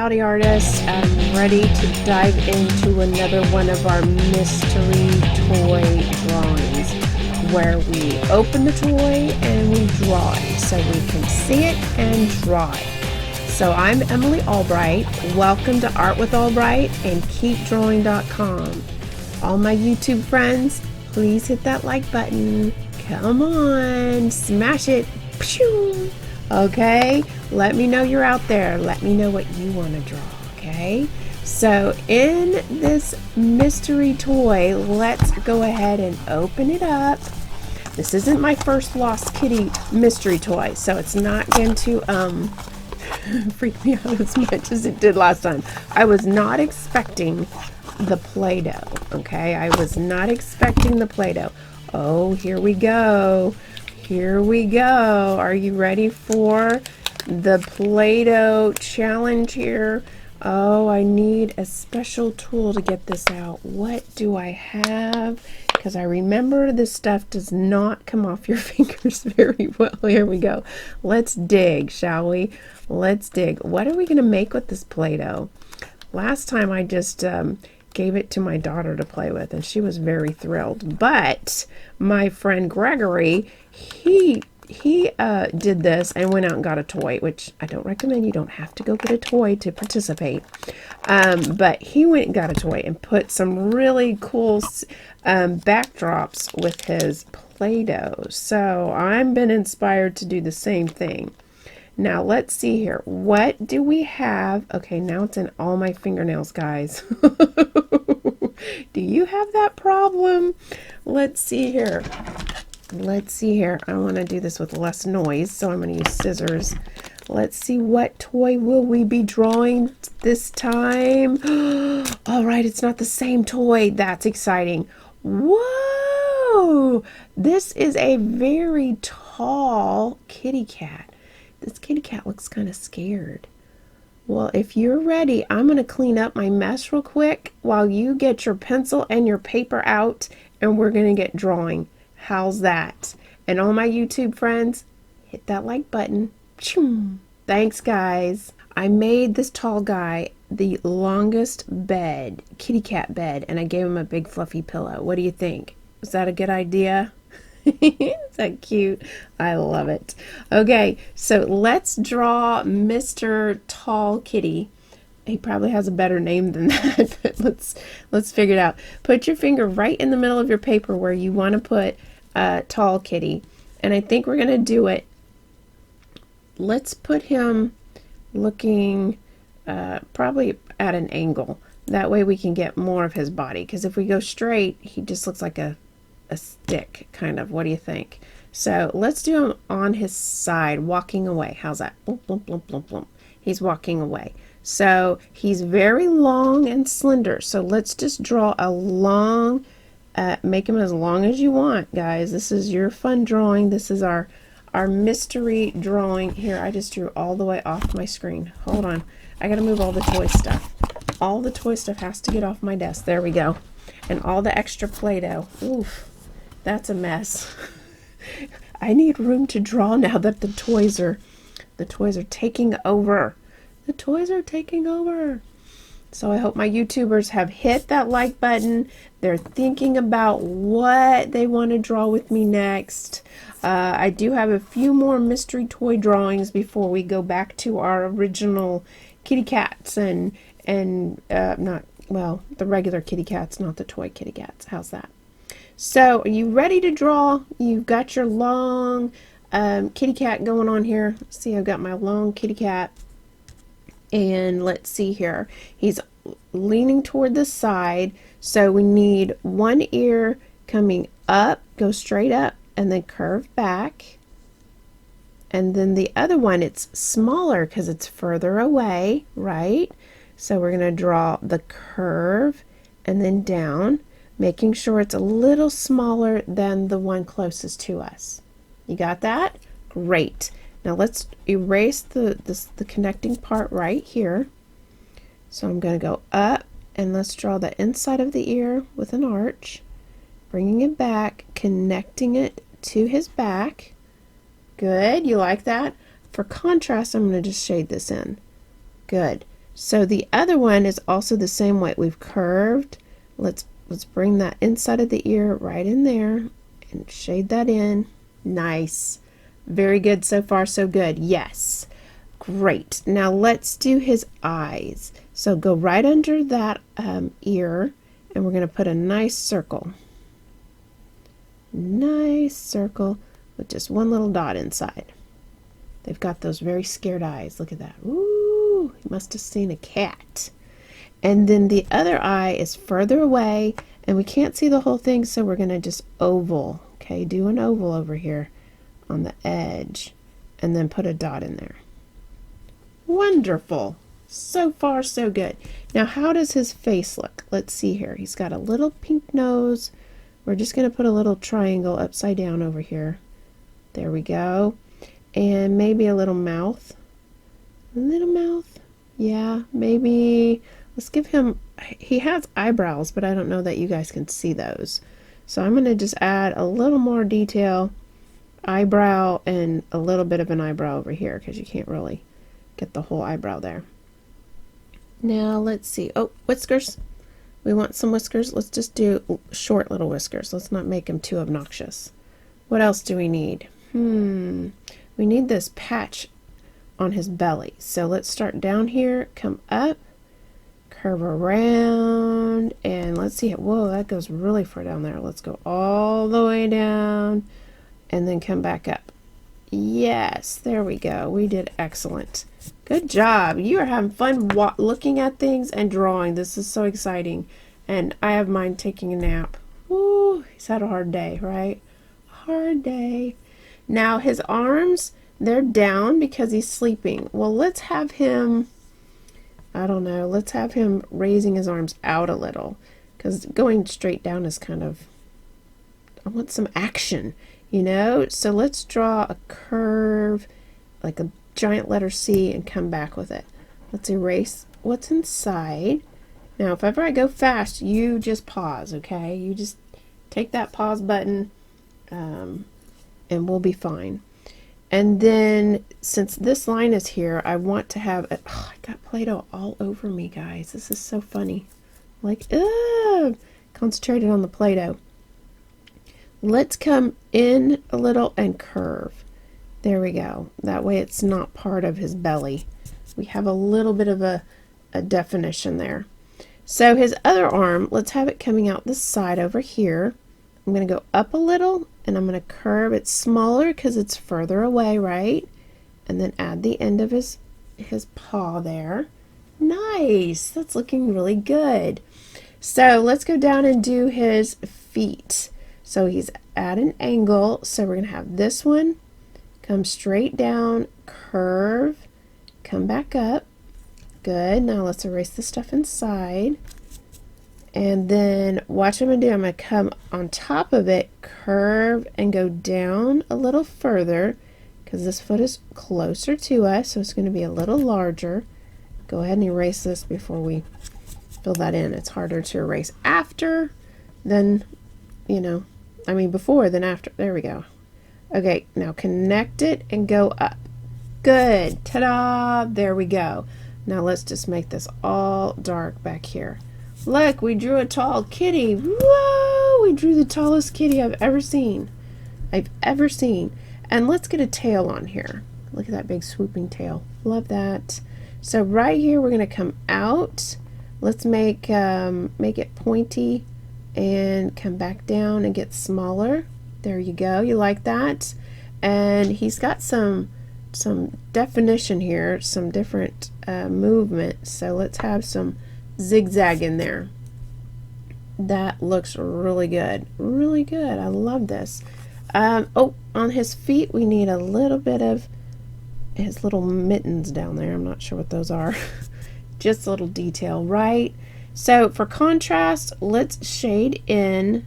Howdy Artists. I'm ready to dive into another one of our mystery toy drawings where we open the toy and we draw it so we can see it and draw it. So I'm Emily Albright. Welcome to Art with Albright and keepdrawing.com. All my YouTube friends, please hit that like button. Come on, smash it. Pew! Okay, let me know you're out there. Let me know what you want to draw, okay? So in this mystery toy, let's go ahead and open it up. This isn't my first Lost Kitty mystery toy, so it's not going to freak me out as much as it did last time. I was not expecting the Play-Doh, okay? I was not expecting the Play-Doh. Oh, here we go. Here we go. Are you ready for the Play-Doh challenge here? Oh, I need a special tool to get this out. What do I have? Because I remember this stuff does not come off your fingers very well. Here we go. Let's dig, shall we? Let's dig. What are we going to make with this Play-Doh? Last time I just gave it to my daughter to play with, and she was very thrilled. But my friend Gregory, he did this and went out and got a toy, which I don't recommend. You don't have to go get a toy to participate. But he went and got a toy and put some really cool backdrops with his Play-Doh. So I've been inspired to do the same thing. Now let's see here. What do we have? Okay, now it's in all my fingernails, guys. Do you have that problem? Let's see here. Let's see here. I want to do this with less noise, so I'm going to use scissors. Let's see, what toy will we be drawing this time? All right, it's not the same toy. That's exciting. Whoa! This is a very tall kitty cat. This kitty cat looks kind of scared. Well, if you're ready, I'm going to clean up my mess real quick while you get your pencil and your paper out, and we're going to get drawing. How's that? And all my YouTube friends, hit that like button. Thanks, guys. I made this tall guy the longest bed, kitty cat bed, and I gave him a big fluffy pillow. What do you think? Was that a good idea? Is that cute? I love it. Okay, so let's draw Mr. Tall Kitty. He probably has a better name than that, but let's figure it out. Put your finger right in the middle of your paper where you want to put Tall Kitty, and I think we're going to do it. Let's put him looking probably at an angle. That way we can get more of his body, because if we go straight, he just looks like a stick, kind of. What do you think? So let's do him on his side, walking away. How's that? Blump, blump, blump, blump, blump. He's walking away. So he's very long and slender. So let's just draw a long, make him as long as you want, guys. This is your fun drawing. This is our mystery drawing. Here, I just drew all the way off my screen. Hold on. I got to move all the toy stuff. All the toy stuff has to get off my desk. There we go. And all the extra Play-Doh. Oof. That's a mess. I need room to draw now that the toys are taking over. The toys are taking over. So I hope my YouTubers have hit that like button. They're thinking about what they want to draw with me next. I do have a few more mystery toy drawings before we go back to our original kitty cats and not, well, the regular kitty cats, not the toy kitty cats. How's that? So, are you ready to draw? You've got your long kitty cat going on here. See, I've got my long kitty cat. And let's see here. He's leaning toward the side. So, we need one ear coming up, go straight up, and then curve back. And then the other one, it's smaller because it's further away, right? So, we're going to draw the curve and then down, making sure it's a little smaller than the one closest to us. You got that? Great. Now let's erase the connecting part right here. So I'm going to go up and let's draw the inside of the ear with an arch, bringing it back, connecting it to his back. Good. You like that? For contrast, I'm going to just shade this in. Good. So the other one is also the same way. We've curved. Let's bring that inside of the ear right in there and shade that in. Nice. Very good so far, so good. Yes. Great. Now let's do his eyes. So go right under that ear, and we're going to put a nice circle. Nice circle with just one little dot inside. They've got those very scared eyes. Look at that. Ooh, he must have seen a cat. And then the other eye is further away, and we can't see the whole thing, so we're going to just oval. Okay, do an oval over here on the edge, and then put a dot in there. Wonderful. So far, so good. Now, how does his face look? Let's see here. He's got a little pink nose. We're just going to put a little triangle upside down over here. There we go. And maybe a little mouth. A little mouth. Yeah, maybe. Let's give him, he has eyebrows, but I don't know that you guys can see those. So I'm going to just add a little more detail, eyebrow, and a little bit of an eyebrow over here, because you can't really get the whole eyebrow there. Now let's see. Oh, whiskers. We want some whiskers. Let's just do short little whiskers. Let's not make them too obnoxious. What else do we need? We need this patch on his belly. So let's start down here, come up, curve around, and let's see. Whoa, that goes really far down there. Let's go all the way down and then come back up. Yes, there we go. We did excellent. Good job. You are having fun looking at things and drawing. This is so exciting. And I have mine taking a nap. Ooh, he's had a hard day, right? Hard day. Now his arms, they're down because he's sleeping. Well, let's have him, I don't know, let's have him raising his arms out a little, because going straight down is kind of, I want some action, you know? So let's draw a curve, like a giant letter C, and come back with it. Let's erase what's inside. Now, if ever I go fast, you just pause, okay? You just take that pause button, and we'll be fine. And then, since this line is here, I want to have it. Oh, I got Play-Doh all over me, guys. This is so funny. Like, concentrated on the Play-Doh. Let's come in a little and curve. There we go. That way it's not part of his belly. We have a little bit of a definition there. So his other arm, let's have it coming out this side over here. I'm going to go up a little, and I'm going to curve it smaller because it's further away, right? And then add the end of his paw there. Nice. That's looking really good. So let's go down and do his feet. So he's at an angle, so we're going to have this one come straight down, curve, come back up. Good. Now let's erase the stuff inside. And then watch what I'm going to do. I'm going to come on top of it, curve, and go down a little further because this foot is closer to us, so it's going to be a little larger. Go ahead and erase this before we fill that in. It's harder to erase after than, you know, I mean before than after. There we go. Okay, now connect it and go up. Good. Ta-da! There we go. Now let's just make this all dark back here. Look, we drew a tall kitty. Whoa! We drew the tallest kitty I've ever seen. And let's get a tail on here. Look at that big swooping tail. Love that. So right here we're going to come out. Let's make it pointy and come back down and get smaller. There you go. You like that? And he's got some definition here, some different movement. So let's have some zigzag in there. That looks really good. Really good. I love this. Oh, on his feet we need a little bit of his little mittens down there. I'm not sure what those are. Just a little detail, right? So for contrast, let's shade in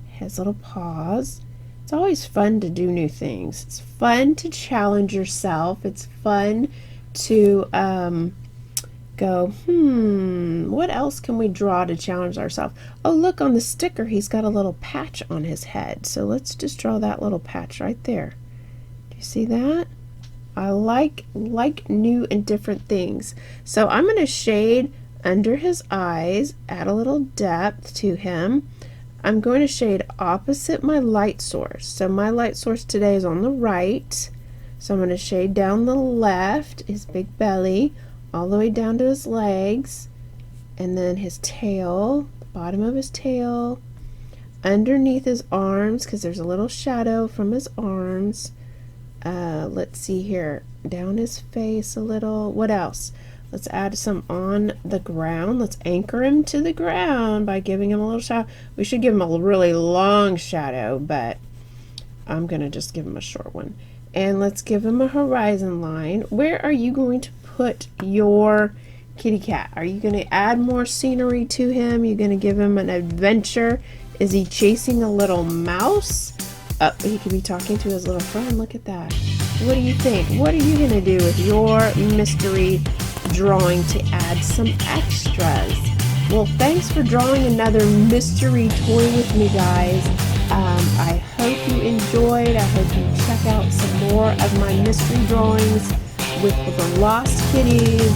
his little paws. It's always fun to do new things. It's fun to challenge yourself. It's fun to go, what else can we draw to challenge ourselves? Oh, look, on the sticker, he's got a little patch on his head. So let's just draw that little patch right there. Do you see that? I like new and different things. So I'm going to shade under his eyes, add a little depth to him. I'm going to shade opposite my light source. So my light source today is on the right. So I'm going to shade down the left, his big belly, all the way down to his legs, and then his tail, the bottom of his tail, underneath his arms, because there's a little shadow from his arms. Let's see here, down his face a little. What else? Let's add some on the ground. Let's anchor him to the ground by giving him a little shadow. We should give him a really long shadow, but I'm going to just give him a short one. And let's give him a horizon line. Where are you going to put your kitty cat? Are you going to add more scenery to him? You're going to give him an adventure? Is he chasing a little mouse? He could be talking to his little friend. Look at that. What do you think? What are you going to do with your mystery drawing to add some extras? Well, thanks for drawing another mystery toy with me, guys. I hope you enjoyed. I hope you check out some more of my mystery drawings with the lost kitties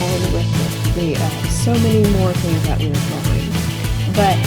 and with the so many more things that we were drawing. But